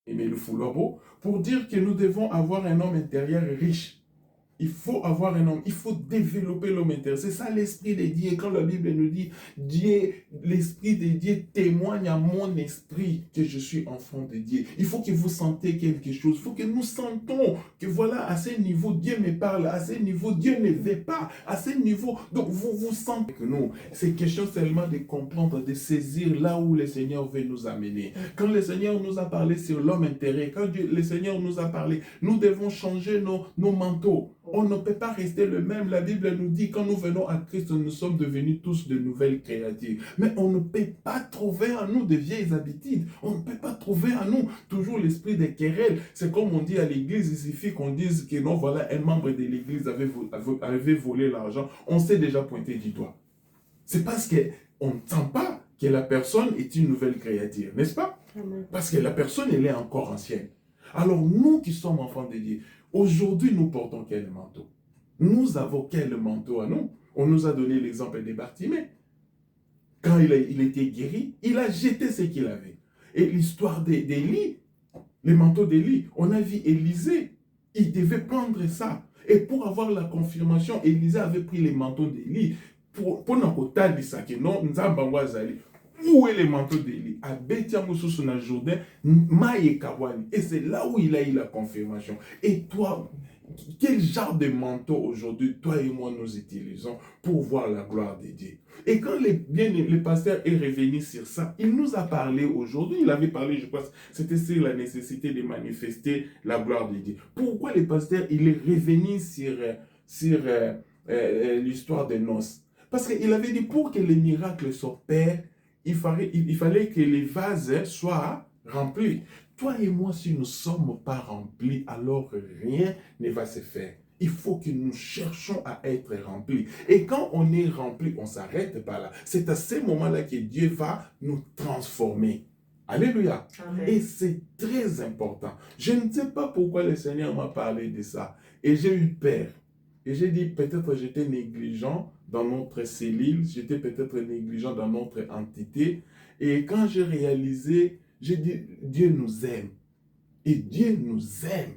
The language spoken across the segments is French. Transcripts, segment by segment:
mais le foulabo, pour dire que nous devons avoir un homme intérieur riche. Il faut avoir un homme, il faut développer l'homme intérieur. C'est ça l'esprit de Dieu. Quand la Bible nous dit, Dieu, l'esprit de Dieu témoigne à mon esprit que je suis enfant de Dieu. Il faut que vous sentez quelque chose. Il faut que nous sentons que voilà, à ce niveau, Dieu me parle. À ce niveau, Dieu ne veut pas. À ce niveau, donc vous sentez que nous, c'est question seulement de comprendre, de saisir là où le Seigneur veut nous amener. Quand le Seigneur nous a parlé sur l'homme intérieur, quand le Seigneur nous a parlé, nous devons changer nos manteaux. On ne peut pas rester le même. La Bible nous dit, quand nous venons à Christ, nous sommes devenus tous de nouvelles créatures. Mais on ne peut pas trouver en nous de vieilles habitudes. On ne peut pas trouver en nous toujours l'esprit des querelles. C'est comme on dit à l'église, il suffit qu'on dise que non, voilà, un membre de l'église avait volé l'argent. On s'est déjà pointé du doigt. C'est parce qu'on ne sent pas que la personne est une nouvelle créature, n'est-ce pas? Parce que la personne, elle est encore ancienne. Alors nous qui sommes enfants de Dieu, aujourd'hui nous portons quel manteau? Nous avons quel manteau à nous? On nous a donné l'exemple de Bartimée. Quand il était guéri, il a jeté ce qu'il avait. Et l'histoire d'Élie, les manteaux d'Élie, on a vu Élisée, il devait prendre ça. Et pour avoir la confirmation, Élisée avait pris les manteaux d'Élie. Pour n'akotal ça que non, nous avons où est le manteau d'Élie? À Betiamoussou sur le Jourdain, Maïe Kawani. Et c'est là où il a eu la confirmation. Et toi, quel genre de manteau aujourd'hui, toi et moi, nous utilisons pour voir la gloire de Dieu? Et quand le pasteur est revenu sur ça, il nous a parlé aujourd'hui, il avait parlé, je pense, c'était sur la nécessité de manifester la gloire de Dieu. Pourquoi le pasteur, il est revenu sur l'histoire des noces? Parce qu'il avait dit, pour que les miracles s'opèrent, il fallait que les vases soient remplis. Toi et moi, si nous ne sommes pas remplis, alors rien ne va se faire. Il faut que nous cherchions à être remplis. Et quand on est rempli, on ne s'arrête pas là. C'est à ce moment-là que Dieu va nous transformer. Alléluia. Amen. Et c'est très important. Je ne sais pas pourquoi le Seigneur m'a parlé de ça. Et j'ai eu peur. Et j'ai dit, peut-être j'étais négligent dans notre cellule, j'étais peut-être négligent dans notre entité. Et quand j'ai réalisé, j'ai dit, Dieu nous aime. Et Dieu nous aime.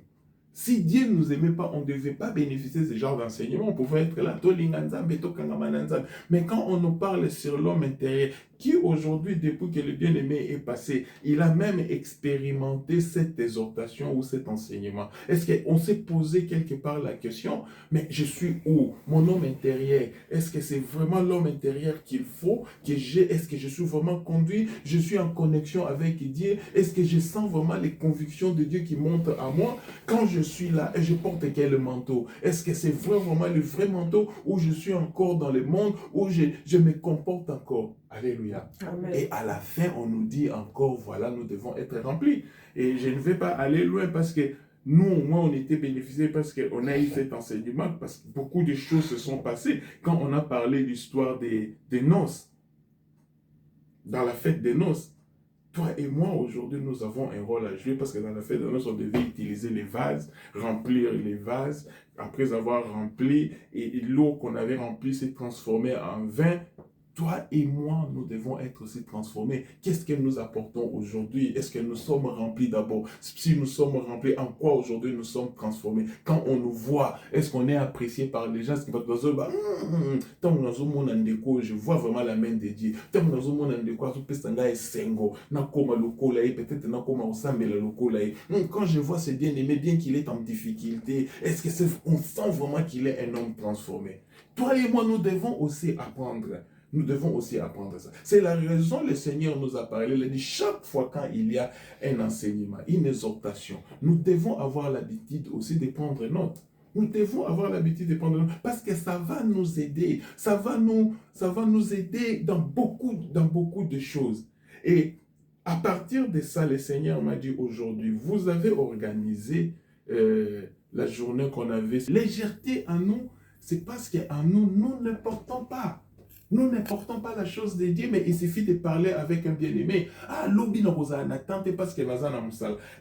Si Dieu ne nous aimait pas, on ne devait pas bénéficier de ce genre d'enseignement. On pouvait être là, mais quand on nous parle sur l'homme intérieur, qui aujourd'hui, depuis que le bien-aimé est passé, il a même expérimenté cette exhortation ou cet enseignement. Est-ce qu'on s'est posé quelque part la question, mais je suis où? Mon homme intérieur, est-ce que c'est vraiment l'homme intérieur qu'il faut que j'ai? Est-ce que je suis vraiment conduit? Je suis en connexion avec Dieu? Est-ce que je sens vraiment les convictions de Dieu qui montent à moi? Quand je suis là et je porte quel manteau? Est-ce que c'est vraiment le vrai manteau ou je suis encore dans le monde où je me comporte encore? Alléluia. Amen. Et à la fin, on nous dit encore, voilà, nous devons être remplis. Et je ne vais pas aller loin parce que nous, au moins, on était bénéficiés parce qu'on a eu cet enseignement, parce que beaucoup de choses se sont passées. Quand on a parlé de l'histoire des noces, dans la fête des noces, toi et moi, aujourd'hui, nous avons un rôle à jouer parce que dans la fête des noces, on devait utiliser les vases, remplir les vases. Après avoir rempli, et l'eau qu'on avait remplie s'est transformée en vin. Toi et moi, nous devons être aussi transformés. Qu'est-ce que nous apportons aujourd'hui? Est-ce que nous sommes remplis d'abord? Si nous sommes remplis, en quoi aujourd'hui nous sommes transformés? Quand on nous voit, est-ce qu'on est apprécié par les gens? Je vois vraiment la main de Dieu. Quand je vois ce bien-aimé, bien qu'il est en difficulté, est-ce que on sent vraiment qu'il est un homme transformé? Toi et moi, nous devons aussi apprendre. Nous devons aussi apprendre ça. C'est la raison que le Seigneur nous a parlé. Il a dit chaque fois quand il y a un enseignement, une exhortation, nous devons avoir l'habitude aussi de prendre note. Nous devons avoir l'habitude de prendre note parce que ça va nous aider. Ça va nous aider dans beaucoup de choses. Et à partir de ça, le Seigneur m'a dit aujourd'hui, vous avez organisé la journée qu'on avait. Légèreté en nous, c'est parce qu'en nous, nous ne portons pas. Nous ne portons pas la chose de Dieu, mais il suffit de parler avec un bien-aimé. Ah, l'obi n'a pas n'attendez pas ce que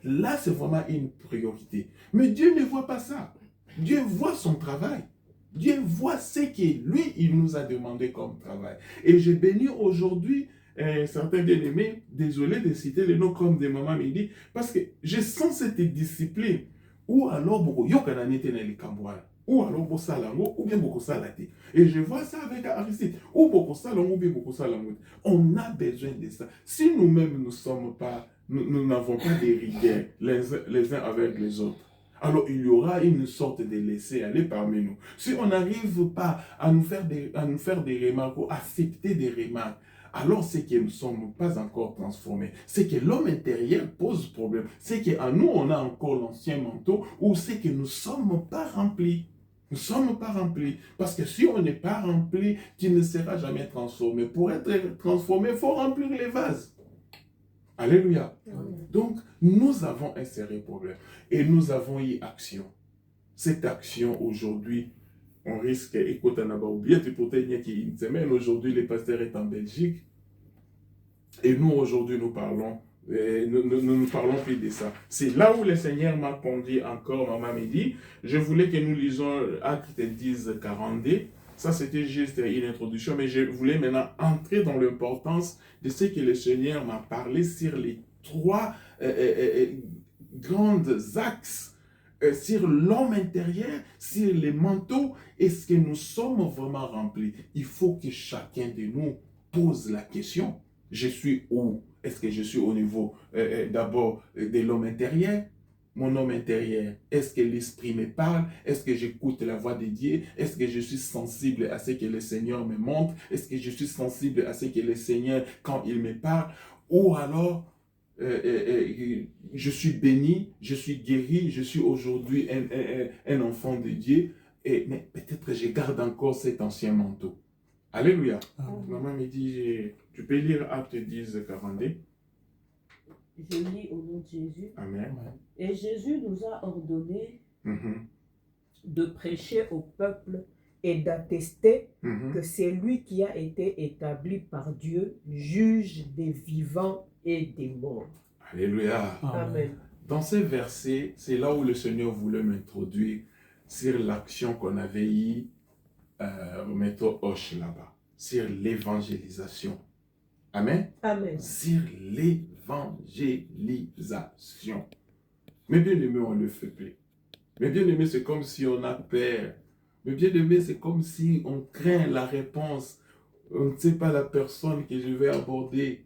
là, c'est vraiment une priorité. Mais Dieu ne voit pas ça. Dieu voit son travail. Dieu voit ce que lui, il nous a demandé comme travail. Et je bénis aujourd'hui un certain bien-aimé, désolé de citer les noms comme de Maman Midi, parce que je sens cette discipline. Ou alors, beaucoup, ou alors, beaucoup salango, ou bien beaucoup salati. Et je vois ça avec Aristide. Ou beaucoup salango, ou bien beaucoup salango. On a besoin de ça. Si nous-mêmes nous sommes pas, nous n'avons pas de rigueur les uns avec les autres, alors il y aura une sorte de laisser-aller parmi nous. Si on n'arrive pas à nous faire des remarques ou accepter des remarques, alors c'est que nous ne sommes pas encore transformés. C'est que l'homme intérieur pose problème. C'est qu'en nous, on a encore l'ancien manteau ou c'est que nous ne sommes pas remplis. Nous ne sommes pas remplis. Parce que si on n'est pas rempli, tu ne seras jamais transformé. Pour être transformé, il faut remplir les vases. Alléluia. Donc, nous avons un sérieux problème. Et nous avons eu action. Cette action, aujourd'hui, on risque, écoute, on a oublié, il y a une semaine, aujourd'hui, le pasteur est en Belgique. Et nous, aujourd'hui, nous parlons, nous parlons plus de ça. C'est là où le Seigneur m'a conduit encore, Maman me dit, je voulais que nous lisons Actes 10, 42. Ça, c'était juste une introduction, mais je voulais maintenant entrer dans l'importance de ce que le Seigneur m'a parlé sur les trois grands axes sur l'homme intérieur, sur les manteaux. Est-ce que nous sommes vraiment remplis? Il faut que chacun de nous pose la question. Je suis où? Est-ce que je suis au niveau d'abord de l'homme intérieur? Mon homme intérieur, est-ce que l'esprit me parle? Est-ce que j'écoute la voix de Dieu? Est-ce que je suis sensible à ce que le Seigneur me montre? Est-ce que je suis sensible à ce que le Seigneur, quand il me parle? Ou alors, je suis béni, je suis guéri, je suis aujourd'hui un enfant de Dieu, mais peut-être je garde encore cet ancien manteau. Alléluia. Maman me dit, tu peux lire Acte 10, 42. Je lis au nom de Jésus. Amen. Et Jésus nous a ordonné de prêcher au peuple et d'attester que c'est lui qui a été établi par Dieu, juge des vivants et des morts. Alléluia. Amen. Dans ces versets, c'est là où le Seigneur voulait m'introduire sur l'action qu'on avait eue au métro Hoche là-bas, sur l'évangélisation. Amen. Amen. Sur l'évangélisation. Mais bien aimé, on ne le fait plus. Mais bien aimé, c'est comme si on a peur. Mais bien aimé, c'est comme si on craint la réponse. On ne sait pas la personne que je vais aborder.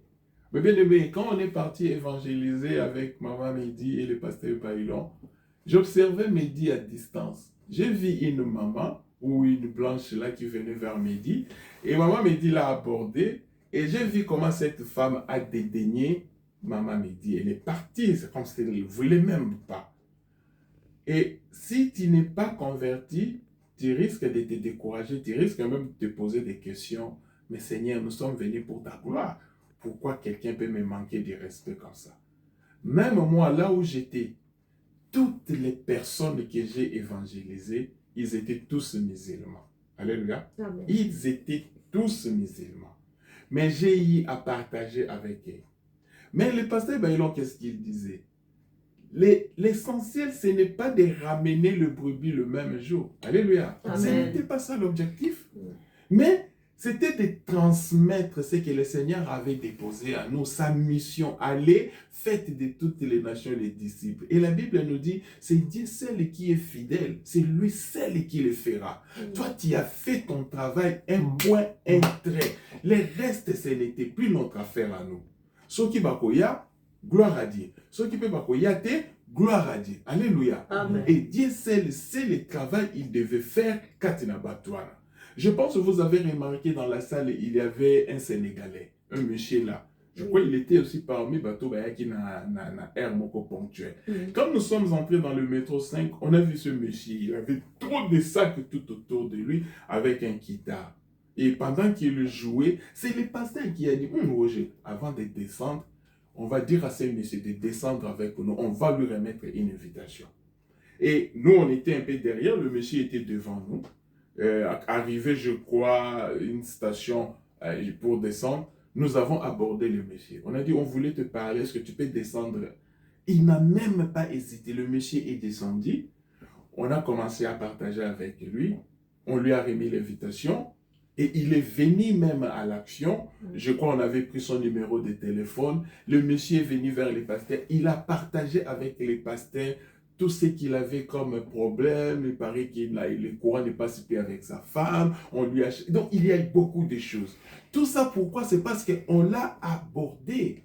Mais bien aimé, quand on est parti évangéliser avec Maman Mehdi et le pasteur Bailon, j'observais Mehdi à distance. J'ai vu une maman ou une blanche là qui venait vers Mehdi et Maman Mehdi l'a abordée et j'ai vu comment cette femme a dédaigné Maman Mehdi. Elle est partie, c'est comme si elle ne voulait même pas. Et si tu n'es pas converti, tu risques de te décourager, tu risques même de te poser des questions. Mais Seigneur, nous sommes venus pour ta gloire. Pourquoi quelqu'un peut me manquer de respect comme ça? Même moi, là où j'étais, toutes les personnes que j'ai évangélisées, ils étaient tous musulmans. Alléluia. Amen. Ils étaient tous musulmans. Mais j'ai eu à partager avec eux. Mais le pasteur Bailon, qu'est-ce qu'il disait? L'essentiel, ce n'est pas de ramener le brebis le même jour. Alléluia. Amen. Ce n'était pas ça l'objectif. Mais c'était de transmettre ce que le Seigneur avait déposé à nous, sa mission. Allez, faites de toutes les nations les disciples. Et la Bible nous dit, c'est Dieu seul qui est fidèle. C'est lui seul qui le fera. Toi, tu as fait ton travail, un point, un trait. Le reste, ce n'était plus notre affaire à nous. Ce qui va koya, gloire à Dieu. Ce qui peut pas koya, gloire à Dieu. Alléluia. Amen. Et Dieu seul, c'est le travail qu'il devait faire katina batouana. Je pense que vous avez remarqué dans la salle, il y avait un Sénégalais, un monsieur là. Je crois qu'il était aussi parmi bateau qui na air moko ponctuel. Quand nous sommes entrés dans le métro 5, on a vu ce monsieur. Il avait trop de sacs tout autour de lui avec un guitare. Et pendant qu'il jouait, c'est le pasteur qui a dit, Roger, avant de descendre, on va dire à ce monsieur de descendre avec nous. On va lui remettre une invitation. Et nous, on était un peu derrière. Le monsieur était devant nous. Arrivé, je crois, une station pour descendre, nous avons abordé le monsieur. On a dit, on voulait te parler, est-ce que tu peux descendre? Il n'a même pas hésité. Le monsieur est descendu. On a commencé à partager avec lui. On lui a remis l'invitation. Et il est venu même à l'action. Je crois qu'on avait pris son numéro de téléphone. Le monsieur est venu vers les pasteurs. Il a partagé avec les pasteurs tout ce qu'il avait comme problème. Il paraît qu'il le courant n'est pas super avec sa femme. On lui a... Donc, il y a beaucoup de choses. Tout ça, pourquoi? C'est parce qu'on l'a abordé.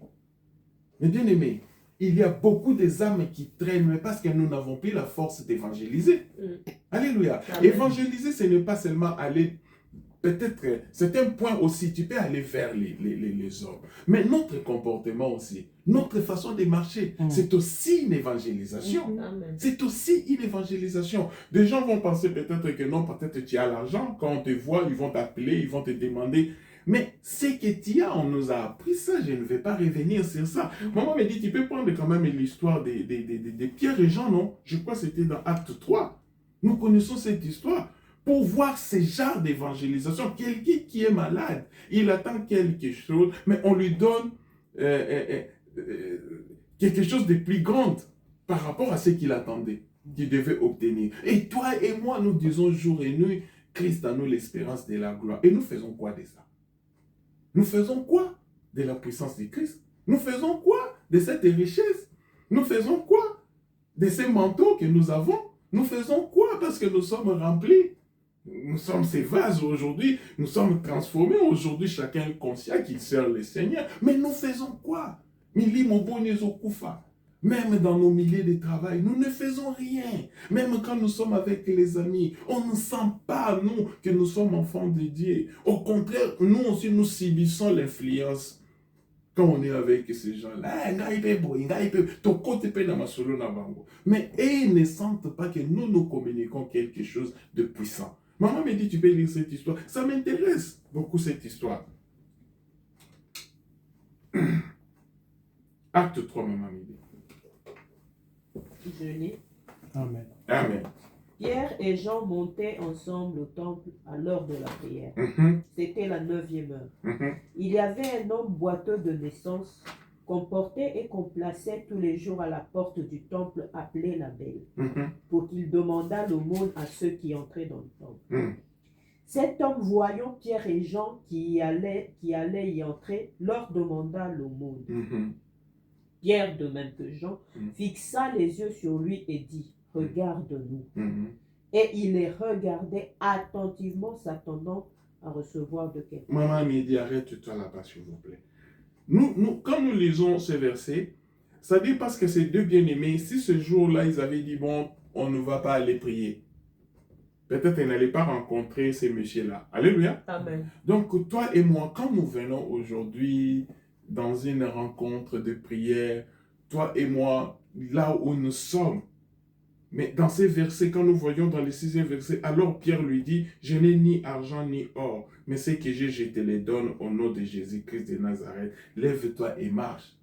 Mais bien aimé, il y a beaucoup des âmes qui traînent, mais parce que nous n'avons plus la force d'évangéliser. Alléluia. Amen. Évangéliser, ce n'est pas seulement aller... Peut-être, c'est un point aussi, tu peux aller vers les hommes. Mais notre comportement aussi, notre façon de marcher, c'est aussi une évangélisation. C'est aussi une évangélisation. Des gens vont penser peut-être que non, peut-être tu as l'argent. Quand on te voit, ils vont t'appeler, ils vont te demander. Mais ce que tu as, on nous a appris ça, je ne vais pas revenir sur ça. Maman me dit, tu peux prendre quand même l'histoire de Pierre et Jean, non? Je crois que c'était dans Acte 3. Nous connaissons cette histoire. Pour voir ce genre d'évangélisation, quelqu'un qui est malade, il attend quelque chose, mais on lui donne quelque chose de plus grand par rapport à ce qu'il attendait, qu'il devait obtenir. Et toi et moi, nous disons jour et nuit, Christ a nous l'espérance de la gloire. Et nous faisons quoi de ça? Nous faisons quoi de la puissance de Christ? Nous faisons quoi de cette richesse? Nous faisons quoi de ces manteaux que nous avons? Nous faisons quoi parce que nous sommes remplis? Nous sommes ces vases aujourd'hui, nous sommes transformés aujourd'hui, chacun est conscient qu'il sert le Seigneur. Mais nous faisons quoi? Même dans nos milieux de travail, nous ne faisons rien. Même quand nous sommes avec les amis, on ne sent pas, nous, que nous sommes enfants de Dieu. Au contraire, nous aussi, nous subissons l'influence. Quand on est avec ces gens-là, mais ils ne sentent pas que nous communiquons quelque chose de puissant. Maman me dit, tu peux lire cette histoire. Ça m'intéresse beaucoup cette histoire. Acte 3, maman me dit. Je lis. Amen. Amen. Pierre et Jean montaient ensemble au temple à l'heure de la prière. C'était la 9e heure. Il y avait un homme boiteux de naissance qu'on portait et qu'on plaçait tous les jours à la porte du temple appelé la Belle, pour qu'il demandât l'aumône à ceux qui entraient dans le temple. Cet homme, voyant Pierre et Jean qui allaient y entrer, leur demanda l'aumône. Pierre, de même que Jean, fixa les yeux sur lui et dit, « Regarde-nous. » Et il les regardait attentivement, s'attendant à recevoir de quelqu'un. Maman me dit, arrête-toi là-bas, s'il vous plaît. Quand nous lisons ce verset, ça dit parce que ces deux bien-aimés, si ce jour-là, ils avaient dit, bon, on ne va pas aller prier, peut-être ils n'allaient pas rencontrer ces messieurs-là. Alléluia. Amen. Donc, toi et moi, quand nous venons aujourd'hui dans une rencontre de prière, toi et moi, là où nous sommes, mais dans ces versets, quand nous voyons dans le 6e verset, alors Pierre lui dit, je n'ai ni argent ni or, mais ce que j'ai, je te les donne au nom de Jésus-Christ de Nazareth. Lève-toi et marche.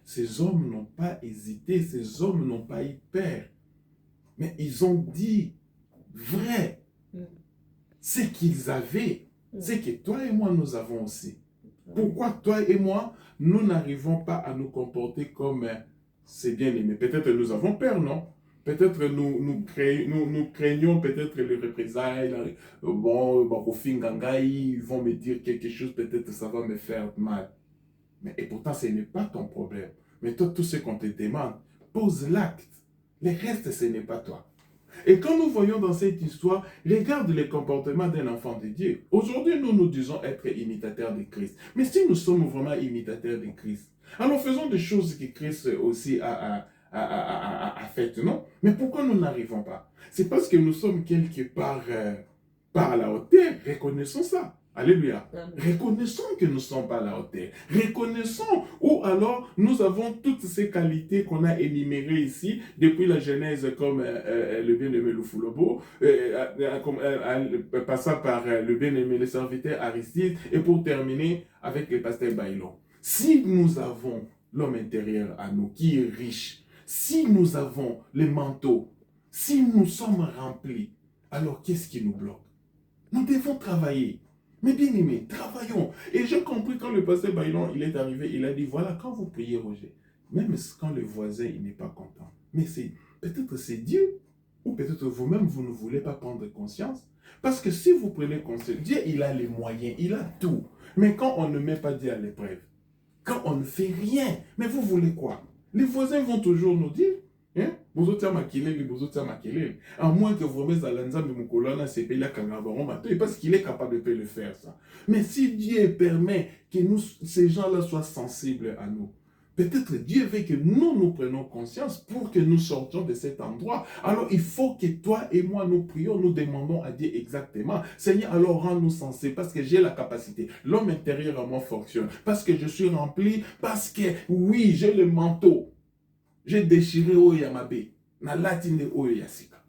Ces hommes n'ont pas hésité, ces hommes n'ont pas eu peur, mais ils ont dit vrai ce qu'ils avaient, ce que toi et moi nous avons aussi. Pourquoi toi et moi, nous n'arrivons pas à nous comporter comme ces bien-aimés? Peut-être nous avons peur, non? Peut-être nous craignons peut-être les représailles. Bon, ils vont me dire quelque chose, peut-être ça va me faire mal. Mais et pourtant, ce n'est pas ton problème. Mais toi, tout ce qu'on te demande, pose l'acte. Le reste, ce n'est pas toi. Et quand nous voyons dans cette histoire, regarde le comportement d'un enfant de Dieu. Aujourd'hui, nous disons être imitateurs de Christ. Mais si nous sommes vraiment imitateurs de Christ, alors faisons des choses que Christ aussi a fait, non? Mais pourquoi nous n'arrivons pas? C'est parce que nous sommes quelque part pas à la hauteur. Reconnaissons ça. Alléluia. Reconnaissons que nous ne sommes pas à la hauteur. Reconnaissons, ou alors nous avons toutes ces qualités qu'on a énumérées ici, depuis la Genèse, comme le bien-aimé Lufulobo, passant par le bien-aimé le serviteur Aristide, et pour terminer avec le pasteur Bailon. Si nous avons l'homme intérieur à nous qui est riche, si nous avons les manteaux, si nous sommes remplis, alors qu'est-ce qui nous bloque? Nous devons travailler. Mais bien aimé, travaillons. Et j'ai compris quand le pasteur Bailon, il est arrivé, il a dit, voilà, quand vous priez, Roger, même quand le voisin, il n'est pas content, mais peut-être c'est Dieu, ou ou peut-être vous-même, vous ne voulez pas prendre conscience. Parce que si vous prenez conscience, Dieu, il a les moyens, il a tout. Mais quand on ne met pas Dieu à l'épreuve, quand on ne fait rien, mais vous voulez quoi? Les voisins vont toujours nous dire, hein? À moins que vous mettez à l'ensemble de mon colonne, c'est payé parce qu'il est capable de le faire ça. Mais si Dieu permet que nous, ces gens-là soient sensibles à nous, peut-être Dieu veut que nous prenions conscience pour que nous sortions de cet endroit. Alors il faut que toi et moi nous prions, nous demandons à Dieu exactement. Seigneur, alors rends-nous sensibles parce que j'ai la capacité. L'homme intérieur à moi fonctionne. Parce que je suis rempli. Parce que oui, j'ai le manteau. J'ai déchiré Oyamabe. Na latine Oyasika.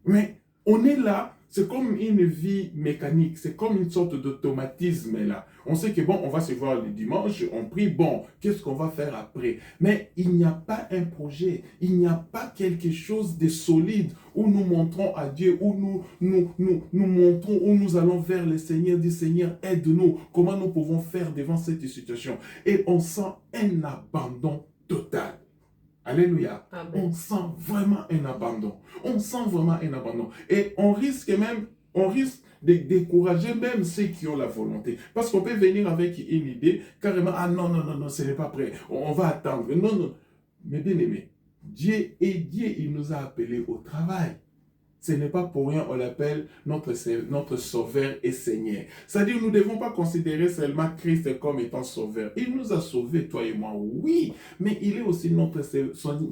Mais on est là. C'est comme une vie mécanique, c'est comme une sorte d'automatisme là. On sait que bon, on va se voir le dimanche, on prie, bon, qu'est-ce qu'on va faire après? Mais il n'y a pas un projet, il n'y a pas quelque chose de solide où nous montrons à Dieu, où nous montrons, où nous allons vers le Seigneur, dit Seigneur, aide-nous, comment nous pouvons faire devant cette situation. Et on sent un abandon total. Alléluia. Amen. On sent vraiment un abandon. On sent vraiment un abandon. Et on risque de décourager même ceux qui ont la volonté. Parce qu'on peut venir avec une idée, carrément, ah non, non, non, non, ce n'est pas prêt. On va attendre. Non, non. Mais bien aimé, Dieu, il nous a appelés au travail. Ce n'est pas pour rien, on l'appelle notre Sauveur et Seigneur. C'est-à-dire, nous ne devons pas considérer seulement Christ comme étant Sauveur. Il nous a sauvés, toi et moi, oui, mais il est aussi notre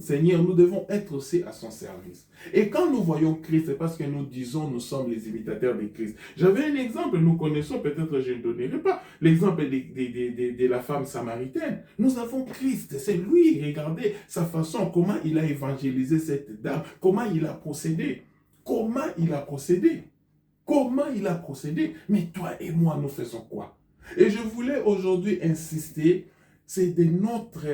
Seigneur. Nous devons être aussi à son service. Et quand nous voyons Christ, c'est parce que nous disons, nous sommes les imitateurs de Christ. J'avais un exemple, nous connaissons, peut-être je ne donnerai pas, l'exemple de la femme samaritaine. Nous avons Christ, c'est lui, regardez sa façon, comment il a évangélisé cette dame, comment il a procédé. Comment il a procédé? Comment il a procédé? Mais toi et moi, nous faisons quoi? Et je voulais aujourd'hui insister, c'est de notre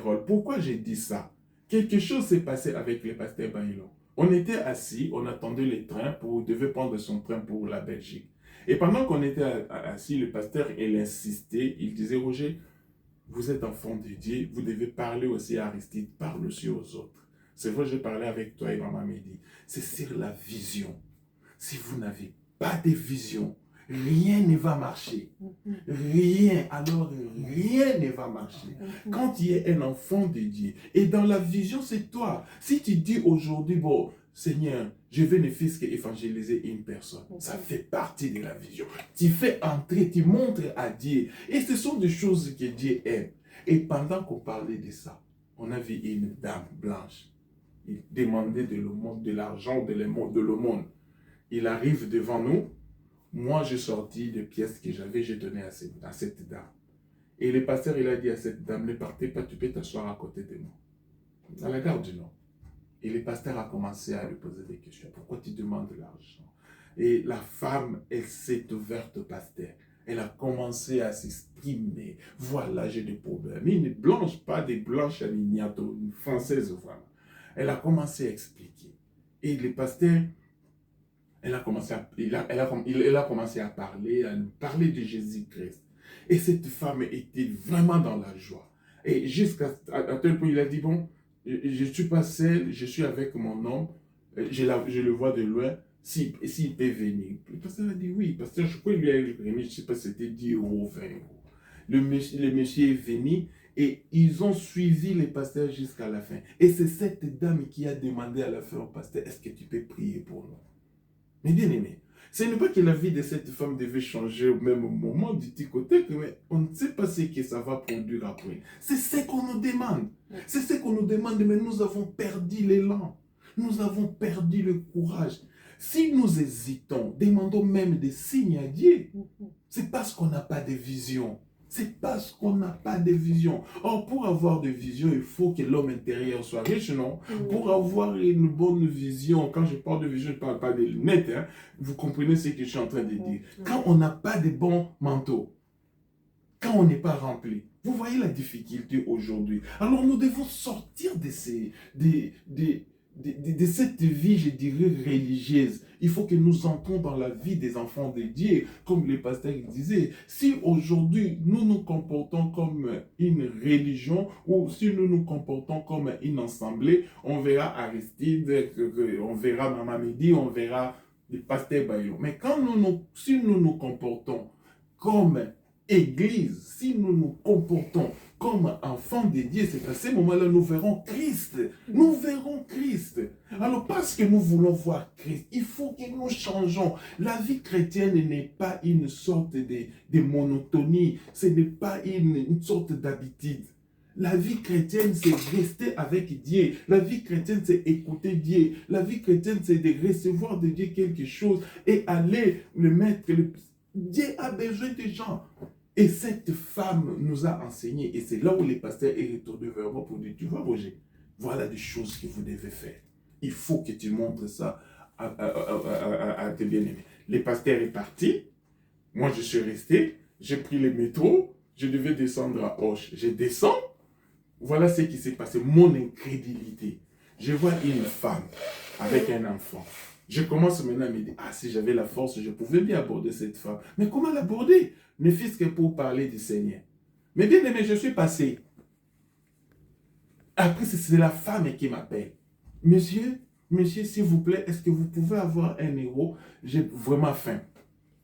rôle. Pourquoi j'ai dit ça? Quelque chose s'est passé avec le pasteur Bailo. On était assis, on attendait le train, devait prendre son train pour la Belgique. Et pendant qu'on était assis, le pasteur, il insistait, il disait, Roger, vous êtes enfant de Dieu, vous devez parler aussi à Aristide, parle aussi aux autres. C'est vrai, j'ai parlé avec toi et maman Mehdi. C'est sur la vision. Si vous n'avez pas de vision, rien ne va marcher. Rien, alors rien ne va marcher. Quand tu es un enfant de Dieu, et dans la vision, c'est toi. Si tu dis aujourd'hui, bon, Seigneur, je vais ne fût-ce qu'évangéliser une personne. Ça fait partie de la vision. Tu fais entrer, tu montres à Dieu. Et ce sont des choses que Dieu aime. Et pendant qu'on parlait de ça, on a vu une dame blanche. Il demandait de l'argent, de l'aumône. Il arrive devant nous. Moi, j'ai sorti des pièces que j'avais, j'ai donné à cette dame. Et le pasteur, il a dit à cette dame, ne partez pas, tu peux t'asseoir à côté de moi. À la gare du Nord. Et le pasteur a commencé à lui poser des questions. Pourquoi tu demandes de l'argent? Et la femme, elle s'est ouverte au pasteur. Elle a commencé à s'exprimer. Voilà, j'ai des problèmes. Une blanche, pas des blanches à l'ignato, une française, voilà. Elle a commencé à expliquer. Et le pasteur, elle a commencé à parler, à nous parler de Jésus-Christ. Et cette femme était vraiment dans la joie. Et jusqu'à tel point, il a dit, bon, je ne suis pas seul, je suis avec mon homme, je le vois de loin, s'il peut venir. Le pasteur a dit oui, parce que je crois qu'il lui a remis, je ne sais pas si c'était 10 euros, 20 euros. Le monsieur est venu et ils ont suivi le pasteur jusqu'à la fin. Et c'est cette dame qui a demandé à la fin au pasteur, est-ce que tu peux prier pour nous? Mais bien aimé, ce n'est pas que la vie de cette femme devait changer au même moment du petit côté, mais on ne sait pas ce que ça va produire après. C'est ce qu'on nous demande. C'est ce qu'on nous demande, mais nous avons perdu l'élan. Nous avons perdu le courage. Si nous hésitons, demandons même des signes à Dieu, c'est parce qu'on n'a pas de vision. C'est parce qu'on n'a pas de vision. Or, pour avoir de vision, il faut que l'homme intérieur soit riche, non? Pour avoir une bonne vision, quand je parle de vision, je ne parle pas des lunettes, hein, vous comprenez ce que je suis en train de dire. Quand on n'a pas de bons manteaux, quand on n'est pas rempli, vous voyez la difficulté aujourd'hui. Alors, nous devons sortir de de cette vie, je dirais, religieuse. Il faut que nous entrons dans la vie des enfants de Dieu, comme les pasteurs disaient. Si aujourd'hui, nous nous comportons comme une religion, ou si nous nous comportons comme une assemblée, on verra Aristide, on verra Maman Mehdi, on verra les pasteurs Bayo. Mais si nous nous comportons comme Église, si nous nous comportons comme enfants de Dieu, c'est qu'à ce moment-là, nous verrons Christ. Nous verrons Christ. Alors, parce que nous voulons voir Christ, il faut que nous changeons. La vie chrétienne n'est pas une sorte de monotonie. Ce n'est pas une sorte d'habitude. La vie chrétienne, c'est rester avec Dieu. La vie chrétienne, c'est écouter Dieu. La vie chrétienne, c'est de recevoir de Dieu quelque chose et aller le mettre. Dieu a besoin de gens. Et cette femme nous a enseigné, et c'est là où les pasteurs est retourné vers moi pour dire, tu vois Roger, voilà des choses que vous devez faire. Il faut que tu montres ça à tes bien-aimés. Les pasteurs est parti, moi je suis resté, j'ai pris le métro, je devais descendre à Hoche. Je descends, voilà ce qui s'est passé, mon incrédulité. Je vois une femme avec un enfant. Je commence maintenant à me dire, ah, si j'avais la force, je pouvais bien aborder cette femme. Mais comment l'aborder? Ne fût-ce que pour parler du Seigneur. Mais bien aimé, je suis passé. Après, c'est la femme qui m'appelle. Monsieur, s'il vous plaît, est-ce que vous pouvez avoir 1 euro? J'ai vraiment faim.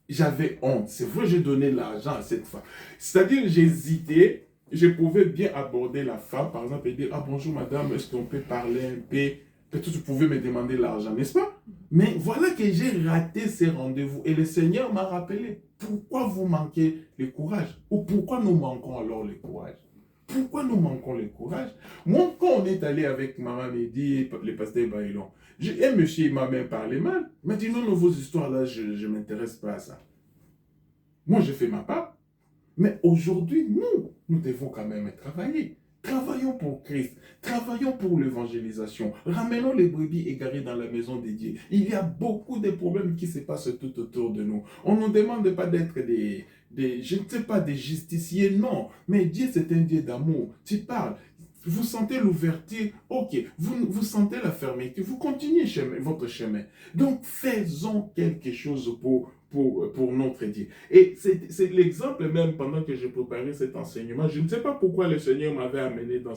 J'avais honte. C'est vrai, j'ai donné l'argent à cette femme. C'est-à-dire, j'hésitais. Je pouvais bien aborder la femme, par exemple, et dire, ah bonjour madame, est-ce qu'on peut parler un peu? Peut-être que vous pouvez me demander l'argent, n'est-ce pas? Mais voilà que j'ai raté ces rendez-vous. Et le Seigneur m'a rappelé, pourquoi vous manquez le courage? Ou pourquoi nous manquons alors le courage? Pourquoi nous manquons le courage? Moi, quand on est allé avec Maman Mehdi et le pasteur Bailon, un monsieur m'a même parlé mal. Il m'a dit, non, vos histoires là, je ne m'intéresse pas à ça. Moi, je fais ma part. Mais aujourd'hui, nous devons quand même travailler. Travaillons pour Christ, travaillons pour l'évangélisation, ramenons les brebis égarées dans la maison de Dieu. Il y a beaucoup de problèmes qui se passent tout autour de nous. On ne nous demande pas d'être je ne sais pas, des justiciers, non. Mais Dieu, c'est un Dieu d'amour. Tu parles, vous sentez l'ouverture, ok. Vous sentez la fermeté, vous continuez votre chemin. Donc, faisons quelque chose pour notre Dieu. Et c'est l'exemple même pendant que je préparais cet enseignement. Je ne sais pas pourquoi le Seigneur m'avait amené dans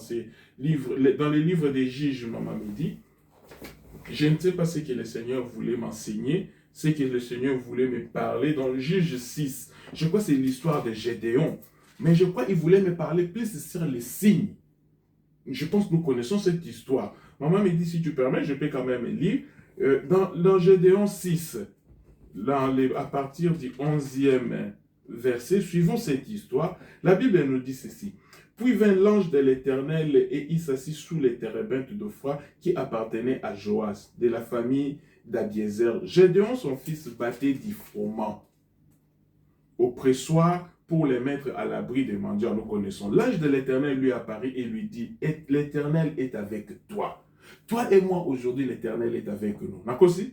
les livres des juges, Maman Mehdi. Je ne sais pas ce que le Seigneur voulait m'enseigner, ce que le Seigneur voulait me parler dans le juge 6. Je crois que c'est l'histoire de Gédéon. Mais je crois qu'il voulait me parler plus sur les signes. Je pense que nous connaissons cette histoire. Maman me dit, si tu permets, je peux quand même lire. Dans Gédéon 6, à partir du 11e verset, suivons cette histoire. La Bible nous dit ceci. Puis vint l'ange de l'Éternel et il s'assit sous les térébintes d'Ophra qui appartenait à Joas, de la famille d'Abiézer. Gédéon, son fils, battait du froment au pressoir pour les mettre à l'abri des mendiants. Nous connaissons. L'ange de l'Éternel lui apparut et lui dit, l'Éternel est avec toi. Toi et moi, aujourd'hui, l'Éternel est avec nous. Nakosi?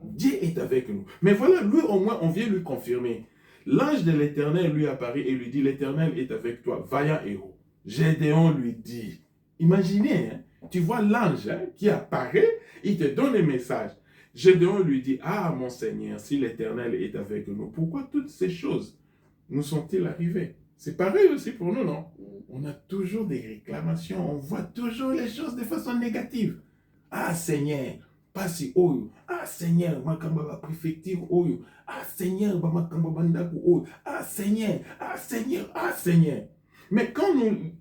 Dieu est avec nous. Mais voilà, lui au moins, on vient lui confirmer. L'ange de l'Éternel lui apparut et lui dit, l'Éternel est avec toi, vaillant héros. Gédéon lui dit, imaginez, hein, tu vois l'ange qui apparaît, il te donne un message. Gédéon lui dit, ah mon Seigneur, si l'Éternel est avec nous, pourquoi toutes ces choses nous sont-ils arrivées? C'est pareil aussi pour nous, non? On a toujours des réclamations, on voit toujours les choses de façon négative. Ah Seigneur, pas si oyo. Ah Seigneur, ma kamba préfecture oyo. Ah Seigneur, ma kamba bandaku oyo. Ah Seigneur, ah Seigneur, ah Seigneur. Mais quand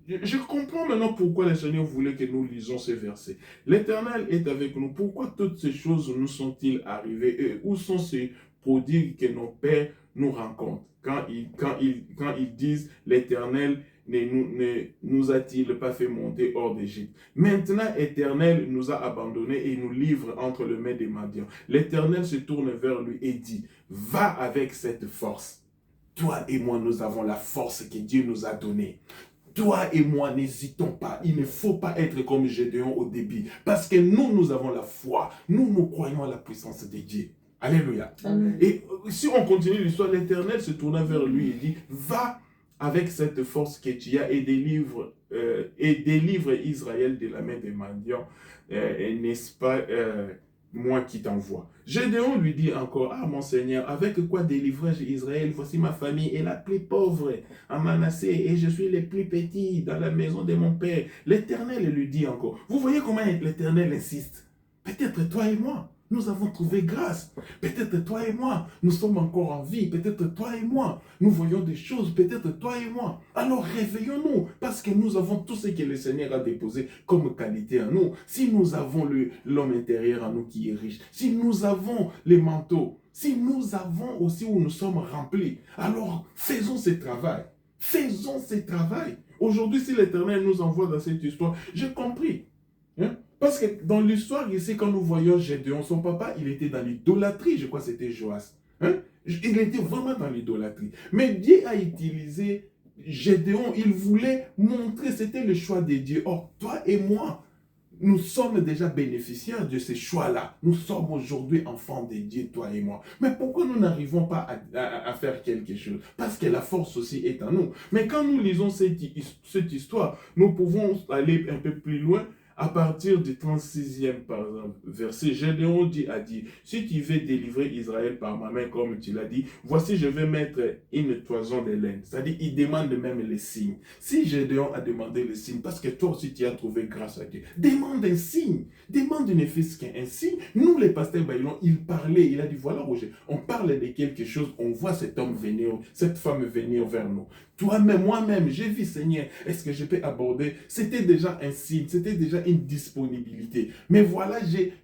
je comprends maintenant pourquoi le Seigneur voulait que nous lisions ces versets. L'Éternel est avec nous. Pourquoi toutes ces choses nous sont-ils arrivées? Et où sont ces prodiges que nos pères nous rencontrent? Quand ils disent l'Éternel ne nous a-t-il pas fait monter hors d'Égypte? Maintenant, l'Éternel nous a abandonnés et nous livre entre les mains des Madians. L'Éternel se tourne vers lui et dit, va avec cette force. Toi et moi, nous avons la force que Dieu nous a donnée. Toi et moi, n'hésitons pas. Il ne faut pas être comme Gédéon au début. Parce que nous avons la foi. Nous croyons à la puissance de Dieu. Alléluia. Amen. Et si on continue l'histoire, l'Éternel se tourna vers lui et dit, va avec cette force que tu as et délivre Israël de la main des mendiants, n'est-ce pas moi qui t'envoie. Gédéon lui dit encore, ah mon Seigneur, avec quoi délivrerai-je Israël? Voici ma famille est la plus pauvre en Manassé et je suis le plus petit dans la maison de mon père. L'Éternel lui dit encore, vous voyez comment l'Éternel insiste? Peut-être toi et moi, nous avons trouvé grâce. Peut-être toi et moi, nous sommes encore en vie. Peut-être toi et moi, nous voyons des choses. Peut-être toi et moi. Alors réveillons-nous parce que nous avons tout ce que le Seigneur a déposé comme qualité en nous. Si nous avons l'homme intérieur en nous qui est riche, si nous avons les manteaux, si nous avons aussi où nous sommes remplis, alors faisons ce travail. Faisons ce travail. Aujourd'hui, si l'Éternel nous envoie dans cette histoire, j'ai compris. Hein? Parce que dans l'histoire ici, quand nous voyons Gédéon, son papa, il était dans l'idolâtrie, je crois que c'était Joas. Hein? Il était vraiment dans l'idolâtrie. Mais Dieu a utilisé Gédéon, il voulait montrer, c'était le choix de Dieu. Or, toi et moi, nous sommes déjà bénéficiaires de ces choix-là. Nous sommes aujourd'hui enfants de Dieu, toi et moi. Mais pourquoi nous n'arrivons pas à faire quelque chose? Parce que la force aussi est en nous. Mais quand nous lisons cette histoire, nous pouvons aller un peu plus loin. À partir du 36e, par exemple, verset, Gédéon a dit, si tu veux délivrer Israël par ma main, comme tu l'as dit, voici, je vais mettre une toison de laine. C'est-à-dire, il demande même les signes. Si Gédéon a demandé les signes, parce que toi aussi, tu as trouvé grâce à Dieu, demande un signe. Demande ne fût-ce qu'un signe. Nous, les pasteurs Baïlon, il parlait, il a dit, voilà, Roger, on parle de quelque chose, on voit cet homme venir, cette femme venir vers nous. Toi-même, moi-même, j'ai vu, Seigneur, est-ce que je peux aborder? C'était déjà un signe, c'était déjà une disponibilité. Mais voilà, j'ai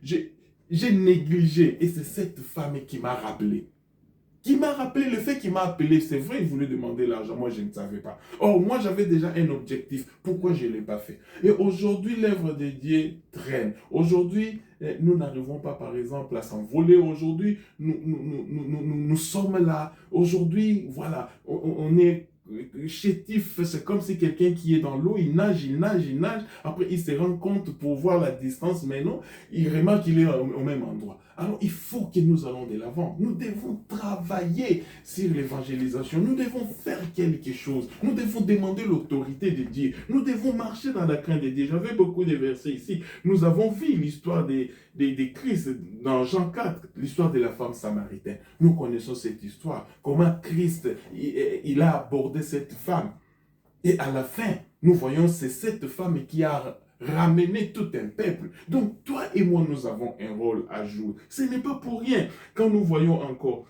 négligé. Et c'est cette femme qui m'a rappelé. Qui m'a rappelé le fait qu'il m'a appelé. C'est vrai, il voulait demander l'argent. Moi, je ne savais pas. Or, moi, j'avais déjà un objectif. Pourquoi je ne l'ai pas fait? Et aujourd'hui, l'œuvre de Dieu traîne. Aujourd'hui, nous n'arrivons pas, par exemple, à s'envoler. Aujourd'hui, nous sommes là. Aujourd'hui, voilà, on est chétif, c'est comme si quelqu'un qui est dans l'eau, il nage, après il se rend compte pour voir la distance, mais non, il remarque qu'il est au même endroit. Alors il faut que nous allons de l'avant, nous devons travailler sur l'évangélisation, nous devons faire quelque chose, nous devons demander l'autorité de Dieu, nous devons marcher dans la crainte de Dieu. J'avais beaucoup de versets ici, nous avons vu l'histoire des Christ dans Jean 4, l'histoire de la femme samaritaine. Nous connaissons cette histoire, comment Christ il a abordé cette femme. Et à la fin, nous voyons c'est cette femme qui a ramené tout un peuple. Donc toi et moi, nous avons un rôle à jouer. Ce n'est pas pour rien. Quand nous voyons encore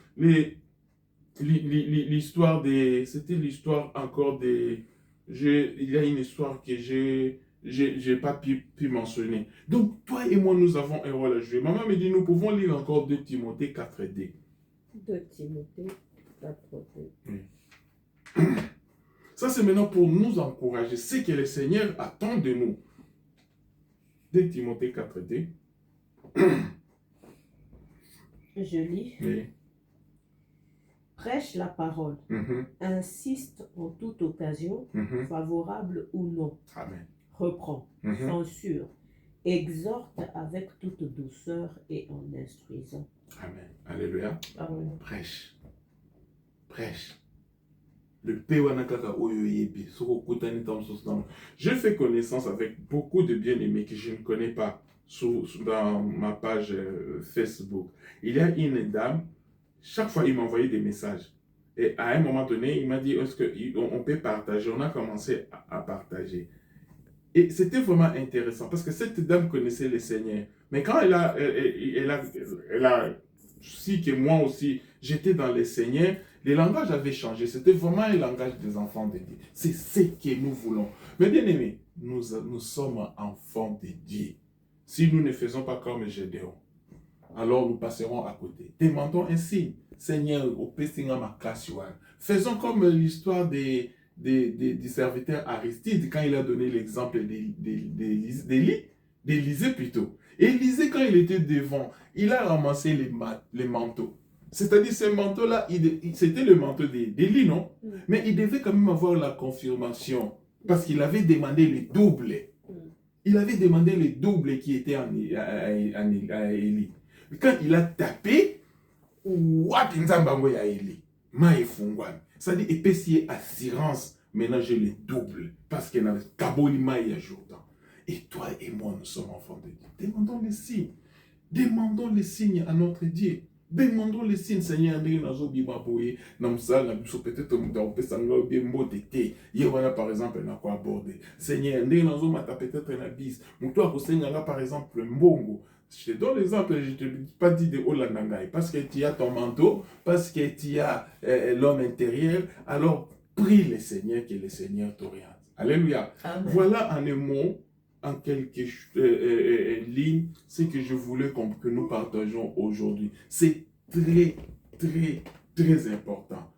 l'histoire des... C'était l'histoire encore des... Il y a une histoire que j'ai pas pu mentionner. Donc, toi et moi, nous avons un rôle à jouer. Maman me dit, nous pouvons lire encore 2 Timothée 4D. 2 Timothée 4D. Oui. Ça, c'est maintenant pour nous encourager. C'est que le Seigneur attend de nous. 2 Timothée 4D. Je lis. Oui. Prêche la parole. Insiste en toute occasion, favorable ou non. Amen. Reprend, censure, exhorte avec toute douceur et en instruisant. Amen. Alléluia. Amen. Prêche. Prêche. Le Péwanakaka Oyoyebi. Je fais connaissance avec beaucoup de bien-aimés que je ne connais pas dans ma page Facebook. Il y a une dame, chaque fois il m'envoyait des messages. Et à un moment donné, il m'a dit, est-ce qu'on peut partager? On a commencé à partager. Et c'était vraiment intéressant parce que cette dame connaissait le Seigneur. Mais quand elle a su que moi aussi, j'étais dans le Seigneur, le langage avait changé. C'était vraiment un langage des enfants de Dieu. C'est ce que nous voulons. Mais bien aimés, nous sommes enfants de Dieu. Si nous ne faisons pas comme Gédéon, alors nous passerons à côté. Demandons un signe. Seigneur, au Pessinga Makashuan. Faisons comme l'histoire du serviteur Aristide quand il a donné l'exemple d'Élisée plutôt. Élisée, quand il était devant, il a ramassé les manteaux. C'est-à-dire, ce manteau-là, c'était le manteau d'Élie, non? Mais il devait quand même avoir la confirmation parce qu'il avait demandé le double. Il avait demandé le double qui était à Élie. Quand il a tapé, Ça dit, et si assurance, maintenant je le double. Parce qu'il y a Kabolima et Jourdain. Et toi et moi, nous sommes enfants de Dieu. Demandons les signes. Demandons les signes à notre Dieu. Demandons les signes, Seigneur. Peut-être par exemple, on a quoi aborder. Seigneur, peut-être un abysse. Par exemple, Mbongo. Je te donne l'exemple, je ne te dis pas dit de Olandangai. Parce que tu as ton manteau, parce que tu as l'homme intérieur, alors prie le Seigneur que le Seigneur t'oriente. Alléluia. Amen. Voilà en un mot, en quelques lignes, ce que je voulais que nous partageons aujourd'hui. C'est très, très, très important.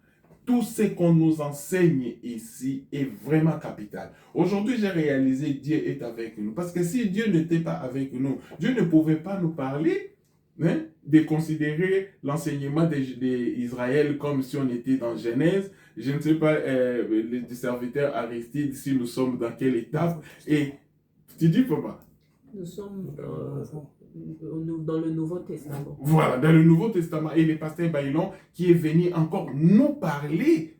Tout ce qu'on nous enseigne ici est vraiment capital. Aujourd'hui, j'ai réalisé que Dieu est avec nous. Parce que si Dieu n'était pas avec nous, Dieu ne pouvait pas nous parler, hein, de considérer l'enseignement d'Israël comme si on était dans Genèse. Je ne sais pas, les serviteurs Aristide, si nous sommes dans quelle étape. Et tu dis, papa? Nous sommes dans le Nouveau Testament. Voilà, dans le Nouveau Testament. Et le pasteur Bailon qui est venu encore nous parler.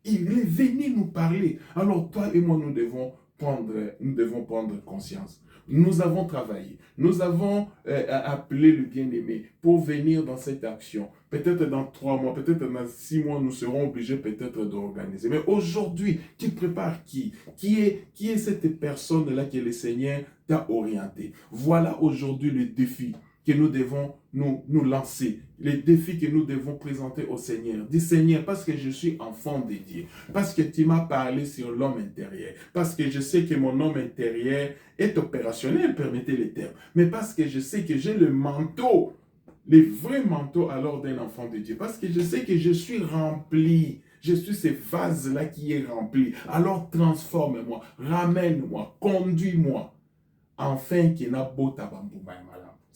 Il est venu nous parler. Alors toi et moi, nous devons prendre conscience. Nous avons travaillé. Nous avons appelé le bien-aimé pour venir dans cette action. Peut-être dans 3 mois, peut-être dans 6 mois, nous serons obligés peut-être d'organiser. Mais aujourd'hui, tu prépares qui est cette personne-là que le Seigneur t'a orienté? Voilà aujourd'hui le défi que nous devons nous lancer, les défis que nous devons présenter au Seigneur. Dis Seigneur, parce que je suis enfant de Dieu, parce que tu m'as parlé sur l'homme intérieur, parce que je sais que mon homme intérieur est opérationnel, permettez les termes, mais parce que je sais que j'ai le manteau, le vrai manteau alors d'un enfant de Dieu, parce que je sais que je suis rempli. Je suis ce vase-là qui est rempli. Alors transforme-moi, ramène-moi, conduis-moi, afin qu'il n'a beau tabamboumaï.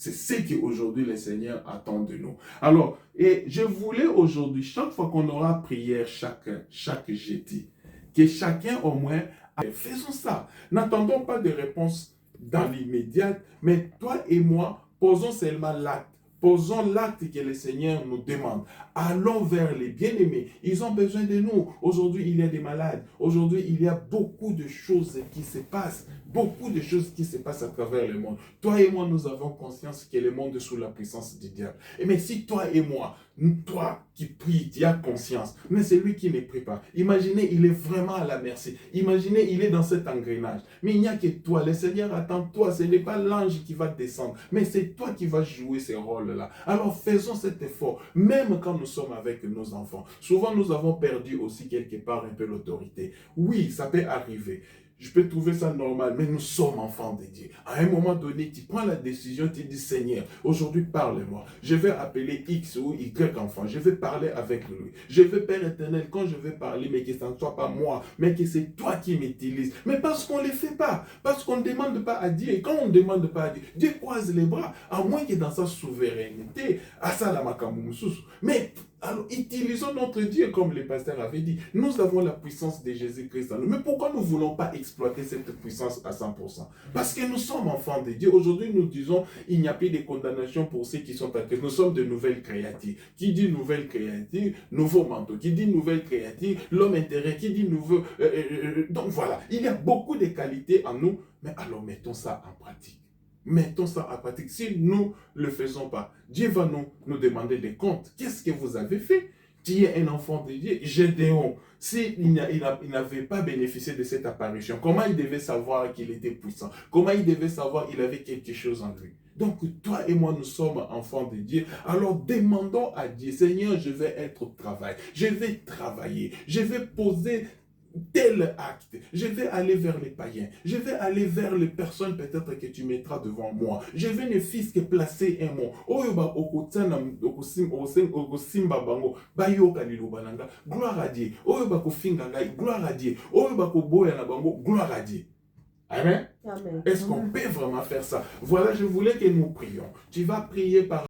C'est ce qu'aujourd'hui le Seigneur attend de nous. Alors, et je voulais aujourd'hui, chaque fois qu'on aura prière, chaque jeudi, que chacun au moins, faisons ça. N'attendons pas de réponse dans l'immédiat, mais toi et moi, posons seulement l'acte. Posons l'acte que le Seigneur nous demande. Allons vers les bien-aimés. Ils ont besoin de nous. Aujourd'hui, il y a des malades. Aujourd'hui, il y a beaucoup de choses qui se passent. Beaucoup de choses qui se passent à travers le monde. Toi et moi, nous avons conscience que le monde est sous la puissance du diable. Mais si toi et moi, toi qui pries, tu as conscience, mais c'est lui qui ne prie pas. Imaginez, il est vraiment à la merci. Imaginez, il est dans cet engrenage. Mais il n'y a que toi. Le Seigneur attend toi. Ce n'est pas l'ange qui va descendre, mais c'est toi qui vas jouer ce rôle-là. Alors faisons cet effort, même quand nous sommes avec nos enfants. Souvent, nous avons perdu aussi quelque part un peu l'autorité. Oui, ça peut arriver. Je peux trouver ça normal, mais nous sommes enfants de Dieu. À un moment donné, tu prends la décision, tu dis, Seigneur, aujourd'hui parle-moi. Je vais appeler X ou Y enfant. Je vais parler avec lui. Je vais, Père éternel, quand je vais parler, mais que ça ne soit pas moi, mais que c'est toi qui m'utilises. Mais parce qu'on ne le fait pas. Parce qu'on ne demande pas à Dieu. Et quand on ne demande pas à Dieu, Dieu croise les bras, à moins que dans sa souveraineté, à ça la makamoumoussous. Mais alors, utilisons notre Dieu, comme le pasteur avait dit. Nous avons la puissance de Jésus-Christ en nous. Mais pourquoi nous ne voulons pas exploiter cette puissance à 100%? Parce que nous sommes enfants de Dieu. Aujourd'hui, nous disons, il n'y a plus de condamnation pour ceux qui sont en Christ. Nous sommes de nouvelles créatures. Qui dit nouvelle créature? Nouveau manteau. Qui dit nouvelle créature? L'homme intérieur. Qui dit nouveau... Donc voilà, il y a beaucoup de qualités en nous. Mais alors, mettons ça en pratique. Mettons ça en pratique. Si nous ne le faisons pas, Dieu va nous demander des comptes. Qu'est-ce que vous avez fait? Tu es un enfant de Dieu. Gédéon, s'il n'avait pas bénéficié de cette apparition, comment il devait savoir qu'il était puissant? Comment il devait savoir qu'il avait quelque chose en lui? Donc, toi et moi, nous sommes enfants de Dieu. Alors, demandons à Dieu, Seigneur, je vais être au travail. Je vais travailler. Je vais poser tel acte, je vais aller vers les païens, je vais aller vers les personnes peut-être que tu mettras devant moi, je vais ne fils que placer un mot, gloire à Dieu, gloire à Dieu, gloire à Dieu. Amen. Amen. Est-ce qu'on peut vraiment faire ça? Voilà, je voulais que nous prions. Tu vas prier par